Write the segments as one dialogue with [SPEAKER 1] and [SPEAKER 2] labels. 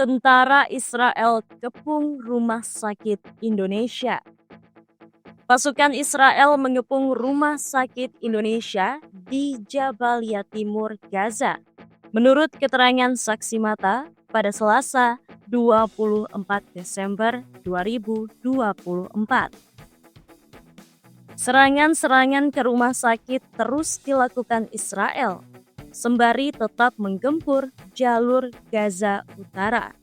[SPEAKER 1] Tentara Israel kepung rumah sakit Indonesia. Pasukan Israel mengepung rumah sakit Indonesia di Jabalia Timur, Gaza. Menurut keterangan saksi mata, pada Selasa 24 Desember 2024. Serangan-serangan ke rumah sakit terus dilakukan Israel, sembari tetap menggempur jalur Gaza Utara.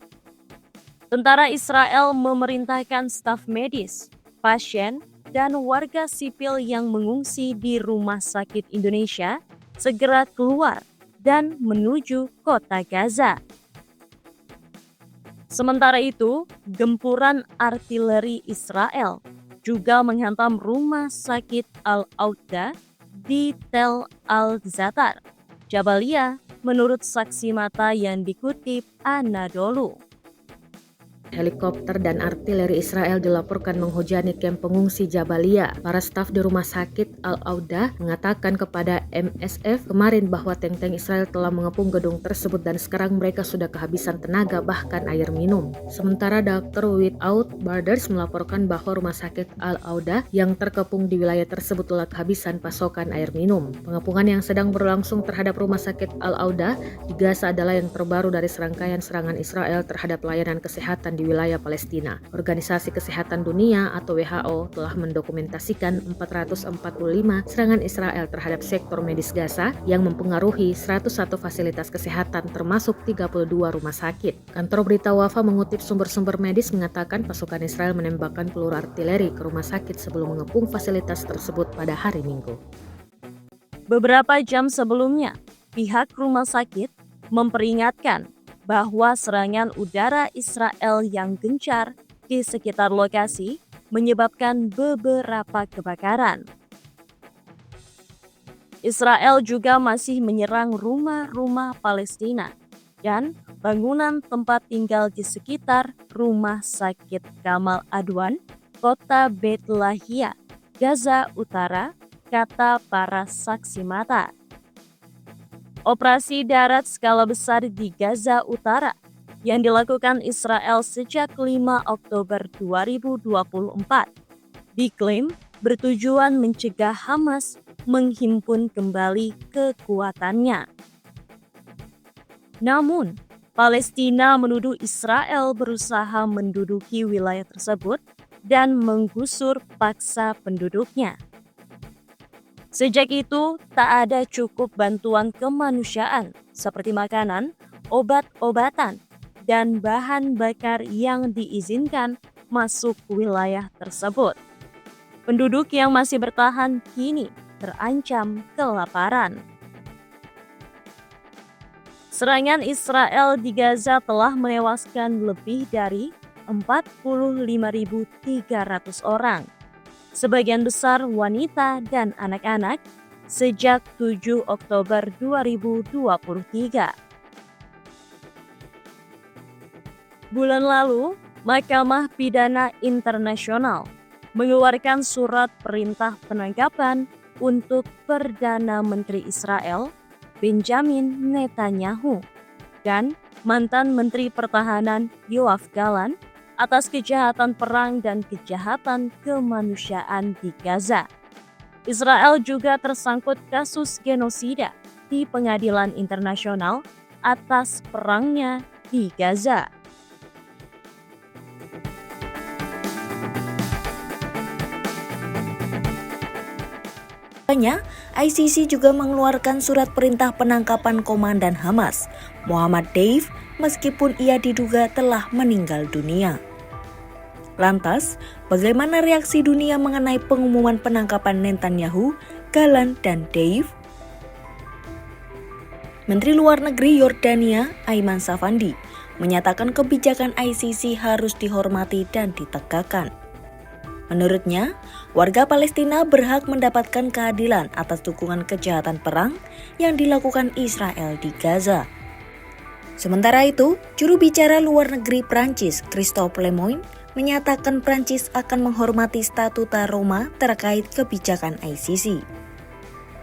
[SPEAKER 1] Tentara Israel memerintahkan staf medis, pasien, dan warga sipil yang mengungsi di rumah sakit Indonesia segera keluar dan menuju kota Gaza. Sementara itu, gempuran artileri Israel juga menghantam rumah sakit Al-Auda di Tel Al-Zatar, Jabalia, menurut saksi mata yang dikutip Anadolu.
[SPEAKER 2] Helikopter dan artileri Israel dilaporkan menghujani kamp pengungsi Jabalia. Para staf di rumah sakit Al-Auda mengatakan kepada MSF kemarin bahwa tank-tank Israel telah mengepung gedung tersebut dan sekarang mereka sudah kehabisan tenaga bahkan air minum. Sementara Dokter Without Borders melaporkan bahwa rumah sakit Al-Auda yang terkepung di wilayah tersebut telah kehabisan pasokan air minum. Pengepungan yang sedang berlangsung terhadap rumah sakit Al-Auda di Gaza adalah yang terbaru dari serangkaian serangan Israel terhadap layanan kesehatan di wilayah Palestina. Organisasi Kesehatan Dunia atau WHO telah mendokumentasikan 445 serangan Israel terhadap sektor medis Gaza yang mempengaruhi 101 fasilitas kesehatan termasuk 32 rumah sakit. Kantor berita Wafa mengutip sumber-sumber medis mengatakan pasukan Israel menembakkan peluru artileri ke rumah sakit sebelum mengepung fasilitas tersebut pada hari Minggu.
[SPEAKER 1] Beberapa jam sebelumnya, pihak rumah sakit memperingatkan bahwa serangan udara Israel yang gencar di sekitar lokasi menyebabkan beberapa kebakaran. Israel juga masih menyerang rumah-rumah Palestina dan bangunan tempat tinggal di sekitar rumah sakit Gamal Adwan, kota Beit Lahia, Gaza Utara, kata para saksi mata. Operasi darat skala besar di Gaza Utara yang dilakukan Israel sejak 5 Oktober 2024 diklaim bertujuan mencegah Hamas menghimpun kembali kekuatannya. Namun, Palestina menuduh Israel berusaha menduduki wilayah tersebut dan menggusur paksa penduduknya. Sejak itu, tak ada cukup bantuan kemanusiaan seperti makanan, obat-obatan, dan bahan bakar yang diizinkan masuk wilayah tersebut. Penduduk yang masih bertahan kini terancam kelaparan. Serangan Israel di Gaza telah menewaskan lebih dari 45.300 orang. Sebagian besar wanita dan anak-anak sejak 7 Oktober 2023. Bulan lalu, Mahkamah Pidana Internasional mengeluarkan surat perintah penangkapan untuk Perdana Menteri Israel, Benjamin Netanyahu, dan mantan Menteri Pertahanan Yoav Gallant atas kejahatan perang dan kejahatan kemanusiaan di Gaza. Israel juga tersangkut kasus genosida di Pengadilan Internasional atas perangnya di Gaza.
[SPEAKER 3] ICC juga mengeluarkan surat perintah penangkapan komandan Hamas, Muhammad Deif, meskipun ia diduga telah meninggal dunia. Lantas, bagaimana reaksi dunia mengenai pengumuman penangkapan Netanyahu, Gallant, dan Deif? Menteri Luar Negeri Yordania, Aiman Safandi, menyatakan kebijakan ICC harus dihormati dan ditegakkan. Menurutnya, warga Palestina berhak mendapatkan keadilan atas dukungan kejahatan perang yang dilakukan Israel di Gaza. Sementara itu, juru bicara luar negeri Prancis, Christophe Lemoyne, menyatakan Prancis akan menghormati Statuta Roma terkait kebijakan ICC.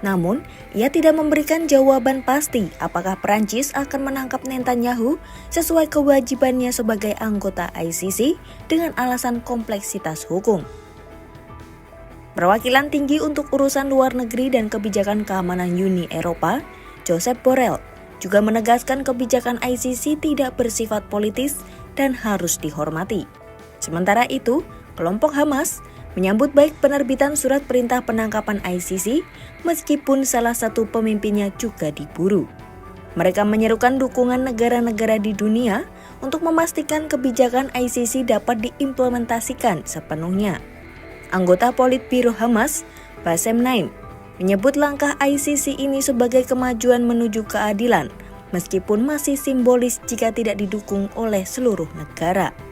[SPEAKER 3] Namun, ia tidak memberikan jawaban pasti apakah Perancis akan menangkap Netanyahu sesuai kewajibannya sebagai anggota ICC dengan alasan kompleksitas hukum. Perwakilan tinggi untuk urusan luar negeri dan kebijakan keamanan Uni Eropa, Josep Borrell, juga menegaskan kebijakan ICC tidak bersifat politis dan harus dihormati. Sementara itu, kelompok Hamas menyambut baik penerbitan surat perintah penangkapan ICC meskipun salah satu pemimpinnya juga diburu. Mereka menyerukan dukungan negara-negara di dunia untuk memastikan kebijakan ICC dapat diimplementasikan sepenuhnya. Anggota Politbiro Hamas, Bassem Naim, menyebut langkah ICC ini sebagai kemajuan menuju keadilan, meskipun masih simbolis jika tidak didukung oleh seluruh negara.